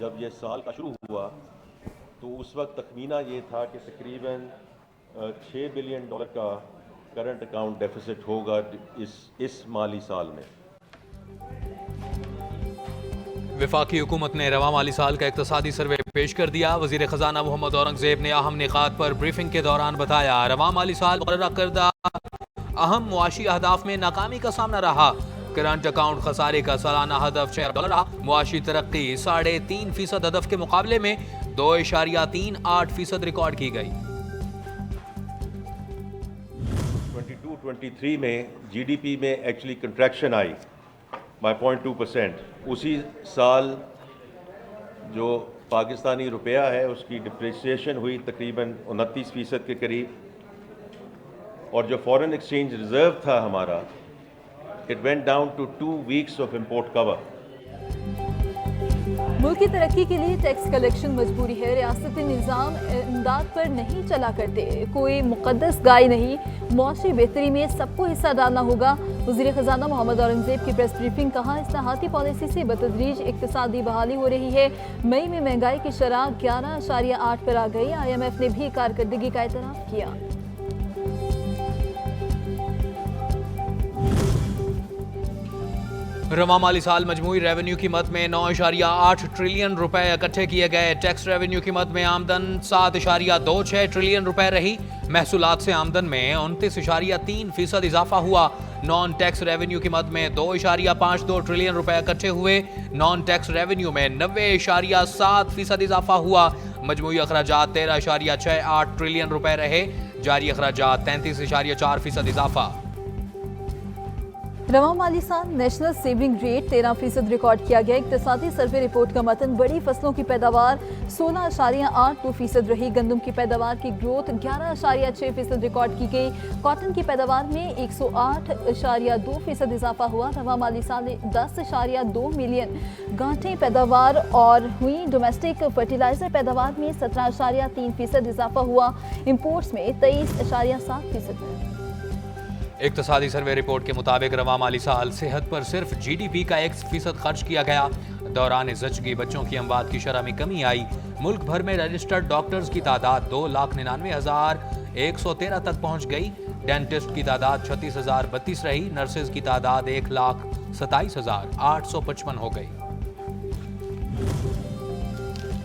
जब ये साल का शुरू हुआ तो उस वक्त तखमीना ये था कि तकरीबन $6 बिलियन का करंट अकाउंट डेफिसिट होगा इस माली साल में। वफाकी हुकूमत ने रवा माली साल का इक्तसादी सर्वे पेश कर दिया। वजीर खजाना मोहम्मद औरंगजेब ने अहम निकात पर ब्रीफिंग के दौरान बताया, रवा माली साल मुकर्रर करदा अहम मुआशी अहदाफ में नाकामी का सामना रहा। करंट अकाउंट खसारे का सालाना हदफ $6 रहा। मुआशी तरक्की 3.5% हदफ के मुकाबले में 2.38% रिकॉर्ड की गई। 22-23 में GDP में एक्चुअली कंट्रैक्शन आई बाय 0.2%। उसी साल जो पाकिस्तानी रुपया है उसकी डिप्रिसिएशन हुई तकरीबन 29% के करीब, और जो फॉरेन एक्सचेंज रिजर्व था हमारा, it went down to 2 weeks of import cover. मुल्क की तरक्की के लिए टैक्स कलेक्शन मजबूरी है। रियासती निज़ाम इमदाद पर नहीं चला करते, कोई मुकद्दस गाय नहीं। मुआशी बेहतरी में सबको हिस्सा डालना होगा। वज़ीर खजाना मोहम्मद औरंगजेब की प्रेस ब्रीफिंग। कहा, इस्लाहाती पॉलिसी से बतदरीज इक्तिसादी बहाली हो रही है। मई में महंगाई की शरह 11.8 पर आ गई। IMF ने भी कारकर्दगी का एतराफ़ किया। रवा माली साल मजमूई रेवेन्यू की मद में 9.8 ट्रिलियन रुपए इकट्ठे किए गए। टैक्स रेवेन्यू की मद में आमदन 7.26 ट्रिलियन रुपए रही। महसूलात से आमदन में 29.3% इजाफा हुआ। नॉन टैक्स रेवेन्यू की मद में 2.52 ट्रिलियन रुपए इकट्ठे हुए। नॉन टैक्स रेवेन्यू में 90.7% इजाफा हुआ। मजमूई अखराजात 13.68 ट्रिलियन रुपए रहे। जारी अखराजात 33.4% इजाफा। रवा माली साल नेशनल सेविंग रेट 13% रिकॉर्ड किया गया। इक्तिसादी सर्वे रिपोर्ट का मतन, बड़ी फसलों की पैदावार 16.82% रही। गंदम की पैदावार की ग्रोथ 11.6% रिकॉर्ड की गई। कॉटन की पैदावार में 108.2% इजाफा हुआ। रवा माली साल में 10.2 मिलियन गांठें पैदावार और हुई। डोमेस्टिक फर्टिलाइजर पैदावार में 17.3% इजाफा हुआ। इम्पोर्ट्स में 23.7% है। इक्तिसादी सर्वे रिपोर्ट के मुताबिक रवा माली साल सेहत पर सिर्फ GDP का 1% खर्च किया गया। दौरान ज़चगी बच्चों की अमवात की शरह में कमी आई। मुल्क भर में रजिस्टर्ड डॉक्टर्स की तादाद 2,99,113 तक पहुंच गई। डेंटिस्ट की तादाद 36,032 रही। नर्सेज की तादाद 1,27,855 हो गई।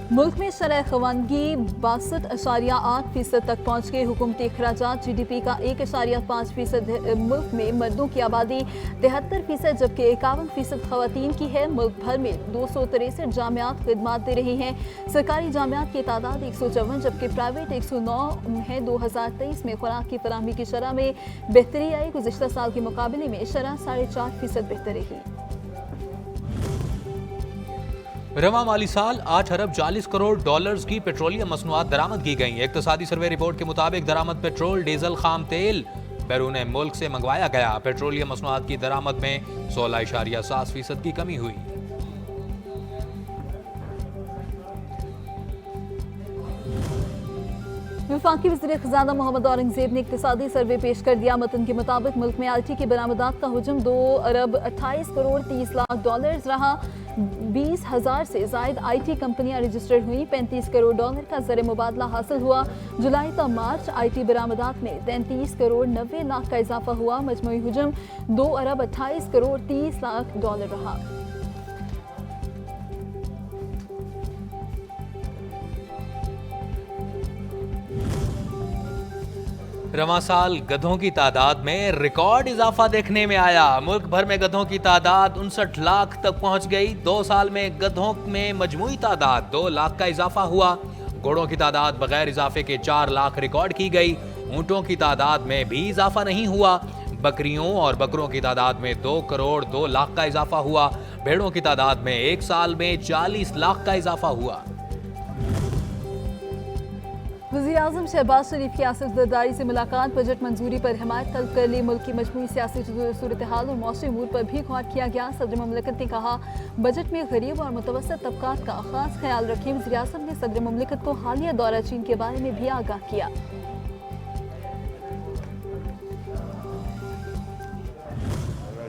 मुल्क में शरह खवानगी 62.8% तक पहुँच गए। हुकूमती अखराजात GDP का 1.5% मुल्क में मर्दों की आबादी 73%, जबकि 51% खवातीन की है। मुल्क भर में 263 जामियात खिदमात दे रही हैं। सरकारी जामियात की तादाद 154, जबकि प्राइवेट 109 है। 2023 में खुराक की फराहमी की शरह में बेहतरी आई। गुज़िश्ता साल के मुकाबले में शरह 4.5% बेहतर रही। रवा माली साल 8 अरब 40 करोड़ डॉलर्स की पेट्रोलियम मसनूआत दरामद की गई। इक्तिसादी सर्वे रिपोर्ट के मुताबिक दरामद पेट्रोल, डीजल, खाम तेल बैरून मुल्क से मंगवाया गया। पेट्रोलियम मसनूआत की दरामद में 16.7% की कमी हुई। वफाकी वज़ीर खजाना मोहम्मद औरंगजेब ने इक्तिसादी सर्वे पेश कर दिया। मतन के मुताबिक मुल्क में IT की बरामदात का हुजम 2 अरब 28 करोड़ 30 लाख डॉलर्स रहा। 20,000 से ज़ायद IT कंपनियां रजिस्टर्ड हुई। 35 करोड़ डॉलर का ज़र मुबादला हासिल हुआ। जुलाई ता मार्च IT बरामदात में 33 करोड़ 90 लाख का इजाफा हुआ। मजमूई हुजम 2 अरब 28 करोड़ 30 लाख डॉलर रहा। रवा साल गधों की तादाद में रिकॉर्ड इजाफा देखने में आया। मुल्क भर में गधों की तादाद 59 लाख तक पहुंच गई। 2 साल में गधों में मजमूई तादाद 2 लाख का इजाफा हुआ। घोड़ों की तादाद बगैर इजाफे के 4 लाख रिकॉर्ड की गई। ऊंटों की तादाद में भी इजाफा नहीं हुआ। बकरियों और बकरों की तादाद में 2 करोड़ 2 लाख का इजाफा हुआ। भेड़ों की तादाद में 1 साल में 40 लाख का इजाफा हुआ। वज़ीर आज़म शहबाज शरीफ की आसिफ जरदारी से मुलाकात। बजट मंजूरी पर हिमायत तलब कर ली। मुल्क की मजमूई सियासी सूरत हाल और मौसमी अमूर पर भी गौर किया गया। सदर ममलिकत ने कहा, बजट में गरीब और मुतवस्सित तबकात का खास ख्याल रखें। वज़ीर आज़म ने सदर ममलिकत को हालिया दौरा चीन के बारे में भी आगाह किया।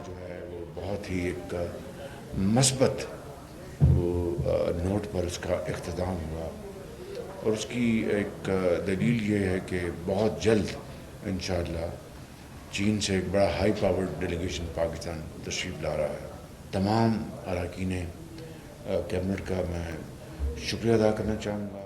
जो है वो बहुत ही एक मस्बत वो नोट पर उसका इख्तिताम हुआ और उसकी एक दलील ये है कि बहुत जल्द इंशाअल्लाह चीन से एक बड़ा हाई पावर्ड डेलीगेशन पाकिस्तान तशरीफ़ ला रहा है। तमाम अरकान कैबिनेट का मैं शुक्रिया अदा करना चाहूँगा।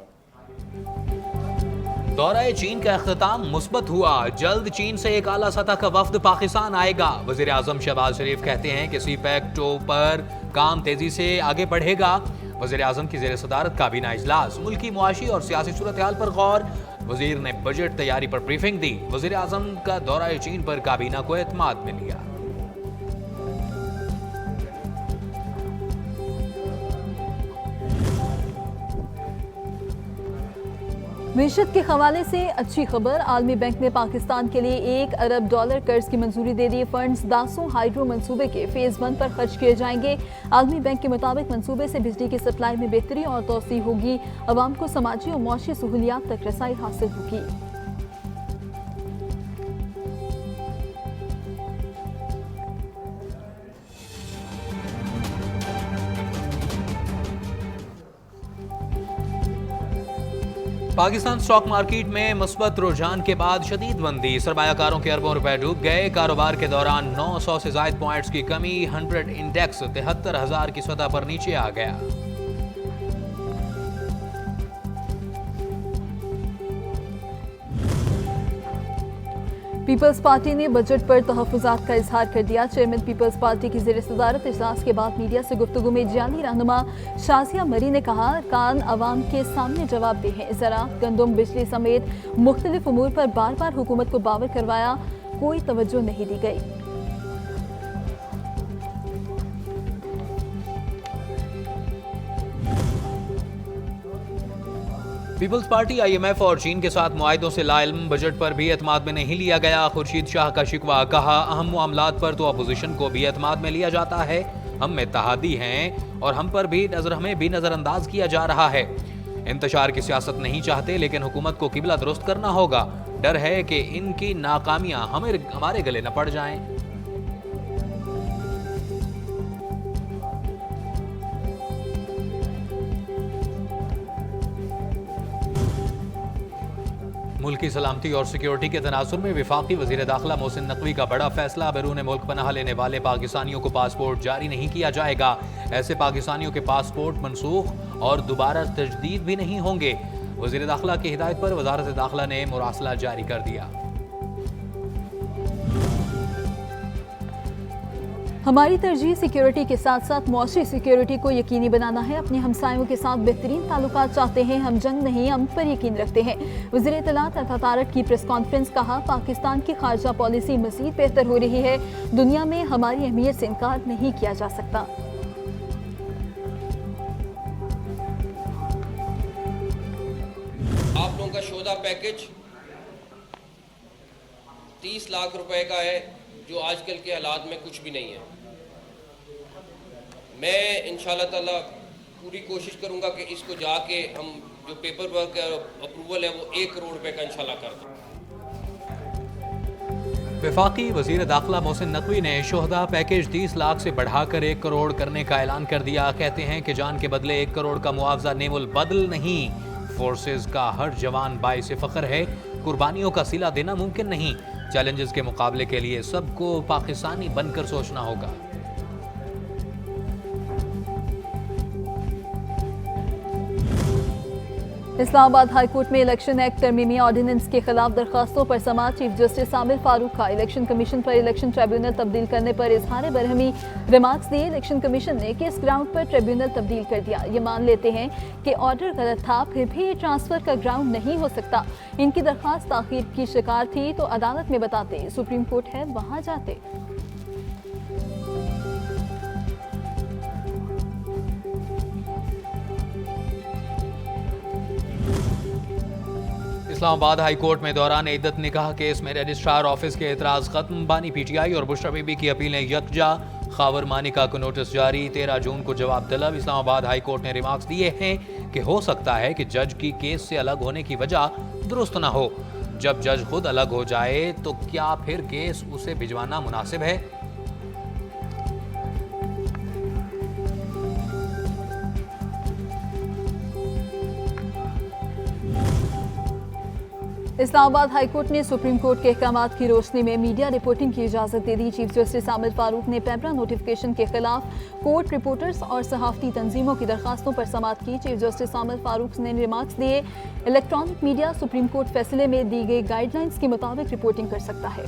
दौरा चीन का अख्ताम मुस्बत हुआ। जल्द चीन से एक आला सतह का वफ्द पाकिस्तान आएगा। वज़ीर आज़म शहबाज शरीफ कहते हैं कि सीपैक 2 पर काम तेजी से आगे बढ़ेगा। वज़ीर आज़म की ज़ेर सदारत काबीना इजलास, मुल्की मुआशी और सियासी सूरत हाल पर गौर। वज़ीर ने बजट तैयारी पर ब्रीफिंग दी। वज़ीर आज़म का दौरा चीन पर काबीना को एतमाद में लिया। मीशत के हवाले से अच्छी खबर, आलमी बैंक ने पाकिस्तान के लिए $1 अरब कर्ज की मंजूरी दे दी। फंड्स दासों हाइड्रो मंसूबे के फेज 1 पर खर्च किए जाएंगे। आलमी बैंक के मुताबिक मंसूबे से बिजली की सप्लाई में बेहतरी और तोसी होगी। अवाम को समाजी और मुआशी सहूलियात तक रसाई हासिल होगी। पाकिस्तान स्टॉक मार्केट में मुस्बत रुझान के बाद शदीद मंदी, सरमायाकारों के अरबों रुपए डूब गए। कारोबार के दौरान 900 से ज्यादा पॉइंट्स की कमी। 100 इंडेक्स 73,000 की सतह पर नीचे आ गया। पीपल्स पार्टी ने बजट पर तहफ़्फ़ुज़ात का इजहार कर दिया। चेयरमैन पीपल्स पार्टी की ज़ेर सदारत इजलास के बाद मीडिया से गुफ्तगू में जाली रहनुमा शाज़िया मरी ने कहा, कान अवाम के सामने जवाब दे हैं। ज़राअत, गंदम, बिजली समेत मुख्तलिफ उमूर पर बार बार हुकूमत को बावर करवाया, कोई तवज्जो नहीं दी गई। पीपल्स पार्टी IMF और चीन के साथ मुआहिदों से लाइल्म, बजट पर भी एतमाद में नहीं लिया गया। खुर्शीद शाह का शिकवा, कहा अहम मामलात पर तो अपोजिशन को भी एतमाद में लिया जाता है। हम में तहादी हैं और हमें भी नज़रअंदाज किया जा रहा है। इंतशार की सियासत नहीं चाहते, लेकिन हुकूमत को किबला दुरुस्त करना होगा। डर है कि इनकी नाकामियां हमारे गले न पड़ जाएं। मुल्क की सलामती और सिक्योरिटी के तनासुर में वफाकी वज़ीर दाखिला मोहसिन नकवी का बड़ा फैसला, बैरून मुल्क पनाह लेने वाले पाकिस्तानियों को पासपोर्ट जारी नहीं किया जाएगा। ऐसे पाकिस्तानियों के पासपोर्ट मनसूख और दोबारा तजदीद भी नहीं होंगे। वज़ीर दाखिला की हिदायत पर वज़ारत दाखिला ने मुरासला जारी कर दिया। हमारी तरजीह सिक्योरिटी के साथ साथ मुआशी सिक्योरिटी को यकीनी बनाना है। अपने हमसायों के साथ बेहतरीन ताल्लुकात चाहते हैं। हम जंग नहीं, अमन पर यकीन रखते हैं। वज़ीर इत्तलात अतातारक की प्रेस कॉन्फ्रेंस, कहा पाकिस्तान की खारजा पॉलिसी मज़ीद बेहतर हो रही है। दुनिया में हमारी अहमियत से इनकार नहीं किया जा सकता। आप लोगों का शोधा पैकेज 30 लाख रुपए का है, जो आजकल के हालात में कुछ भी नहीं है। मैं इंशाल्लाह ताला पूरी कोशिश करूंगा कि इसको जाके हम जो पेपर वर्क अप्रूवल है वो 1 करोड़ रुपए का इंशाल्लाह कर दें। वफाकी वज़ीर दाखिला मोहसिन नकवी ने शोहदा पैकेज 30 लाख से बढ़ाकर 1 करोड़ करने का ऐलान कर दिया। कहते हैं कि जान के बदले 1 करोड़ का मुआवजा नेमुल बदल नहीं। फोर्सेस का हर जवान बाइस फ़ख्र है। कुर्बानियों का सिला देना मुमकिन नहीं। चैलेंजेस के मुकाबले के लिए सबको पाकिस्तानी बनकर सोचना होगा। इस्लामाबाद हाई कोर्ट में इलेक्शन एक्ट तरमीमी ऑर्डिनेंस के खिलाफ दरखास्तों पर समाअत। चीफ जस्टिस आमिर फारूक का इलेक्शन कमीशन पर इलेक्शन ट्रिब्यूनल तब्दील करने पर इजहार बरहमी रिमार्क्स दिए। इलेक्शन कमीशन ने किस ग्राउंड पर ट्रिब्यूनल तब्दील कर दिया। ये मान लेते हैं कि ऑर्डर गलत था, फिर भी ये ट्रांसफर का ग्राउंड नहीं हो सकता। इनकी दरखास्त ताखीर की शिकार थी तो अदालत में बताते, सुप्रीम कोर्ट है वहां जाते। इस्लामाबाद हाई कोर्ट में दौरान इद्दत निकाह केस में रजिस्ट्रार ऑफिस के एतराज़ खत्म। बानी PTI और बुशरा बीबी की अपीलें यकजा। खावर मानिका को नोटिस जारी। 13 जून को जवाब तलब। इस्लामाबाद हाई कोर्ट ने रिमार्क्स दिए हैं कि हो सकता है कि जज की केस से अलग होने की वजह दुरुस्त ना हो। जब जज खुद अलग हो जाए तो क्या फिर केस उसे भिजवाना मुनासिब है? इस्लामाबाद हाईकोर्ट ने सुप्रीम कोर्ट के अहकामात की रोशनी में मीडिया रिपोर्टिंग की इजाजत दे दी। चीफ जस्टिस आमिर फारूक ने पेपरा नोटिफिकेशन के खिलाफ कोर्ट रिपोर्टर्स और सहाफती तंजीमों की दरखास्तों पर समाअत की। चीफ जस्टिस आमिर फारूक ने रिमार्क्स दिए, इलेक्ट्रॉनिक मीडिया सुप्रीम कोर्ट फैसले में दी गई गाइडलाइंस के मुताबिक रिपोर्टिंग कर सकता है।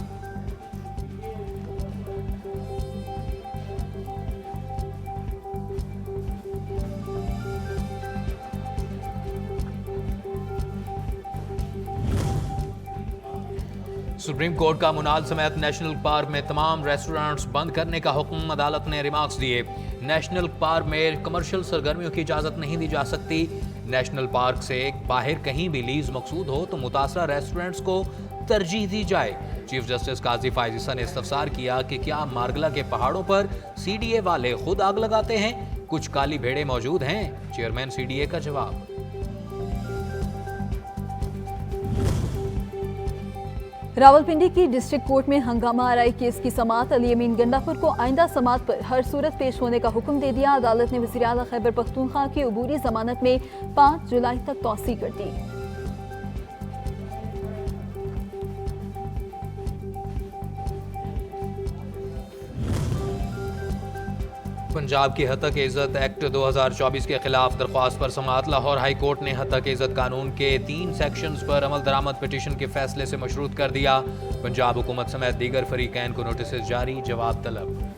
सुप्रीम कोर्ट का मुनाल समेत नेशनल पार्क में तमाम रेस्टोरेंट्स बंद करने का हुक्म, अदालत ने रिमार्क्स दिए। नेशनल पार्क में कमर्शियल सरगर्मियों की इजाजत नहीं दी जा सकती। नेशनल पार्क से बाहर कहीं भी लीज मकसूद हो तो मुतासरा रेस्टोरेंट्स को तरजीह दी जाए। चीफ जस्टिस काजी फायज ईसा ने इस्तफसार किया कि क्या मारगला के पहाड़ों पर सीडीए वाले खुद आग लगाते हैं? कुछ काली भेड़ें मौजूद हैं? चेयरमैन सीडीए का जवाब। रावलपिंडी की डिस्ट्रिक्ट कोर्ट में हंगामा आरई केस की समाअत। अली अमीन गंडापुर को आइंदा समाअत पर हर सूरत पेश होने का हुक्म दे दिया। अदालत ने वज़ीर आला खैबर पख्तूनख्वा की अबूरी जमानत में 5 जुलाई तक तौसी कर दी। पंजाब की हतक इज़्ज़त एक्ट 2024 के खिलाफ दरख्वास्त पर समाअत। लाहौर हाई कोर्ट ने हतक इज़्ज़त कानून के 3 सेक्शंस पर अमल दरामद पिटीशन के फैसले से मशरूत कर दिया। पंजाब हुकूमत समेत दीगर फरीकैन को नोटिस जारी, जवाब तलब।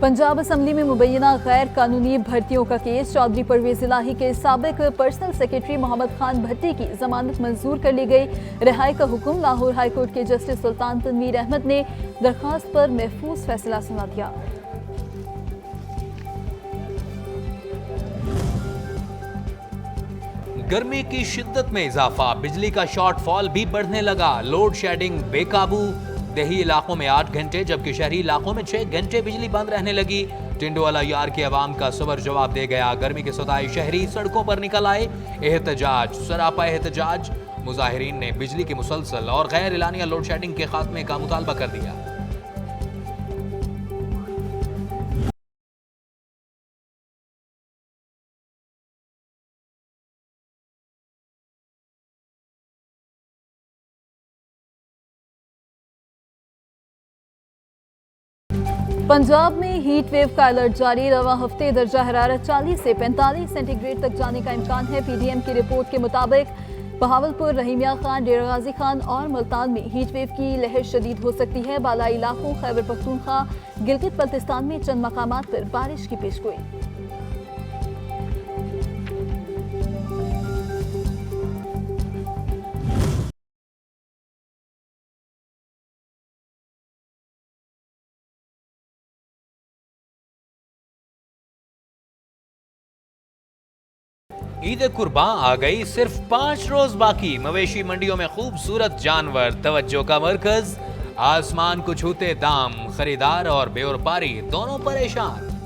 पंजाब असम्बली में मुबैना गैर कानूनी भर्तियों का केस। चौधरी परवेज इलाही के साबिक पर्सनल सेक्रेटरी मोहम्मद खान भट्टी की जमानत मंजूर कर ली गई। रिहाई का हुक्म। लाहौर हाई कोर्ट के जस्टिस सुल्तान तनवीर अहमद ने दरखास्त पर महफूज फैसला सुना दिया। गर्मी की शिद्दत में इजाफा, बिजली का शॉर्टफॉल भी बढ़ने लगा। लोड शेडिंग बेकाबू। देही इलाकों में 8 घंटे जबकि शहरी इलाकों में 6 घंटे बिजली बंद रहने लगी। टिंडोवाला यार के अवाम का सबर जवाब दे गया। गर्मी के सताए शहरी सड़कों पर निकल आए। एहतजाज, सरापा एहतजाज। मुजाहिरीन ने बिजली की मुसलसल और गैर एलानिया लोड शेडिंग के खात्मे का मुतालबा कर दिया। पंजाब में हीट वेव का अलर्ट जारी। रवा हफ्ते दर्जा हरारत 40 से 45 सेंटीग्रेड तक जाने का इम्कान है। पीडीएम की रिपोर्ट के मुताबिक बहावलपुर, रहीमिया खान, डेरा गाजी खान और मुल्तान में हीट वेव की लहर शदीद हो सकती है। बालाई इलाकों खैबर पख्तूनख्वा, गिलगित बल्तिस्तान में चंद मकामात पर बारिश की पेशगोई। ईद कुर्बान आ गई, सिर्फ 5 रोज बाकी। मवेशी मंडियों में खूबसूरत जानवर तवज्जो का मरकज। आसमान को छूते दाम, खरीदार और बेवपारी दोनों परेशान।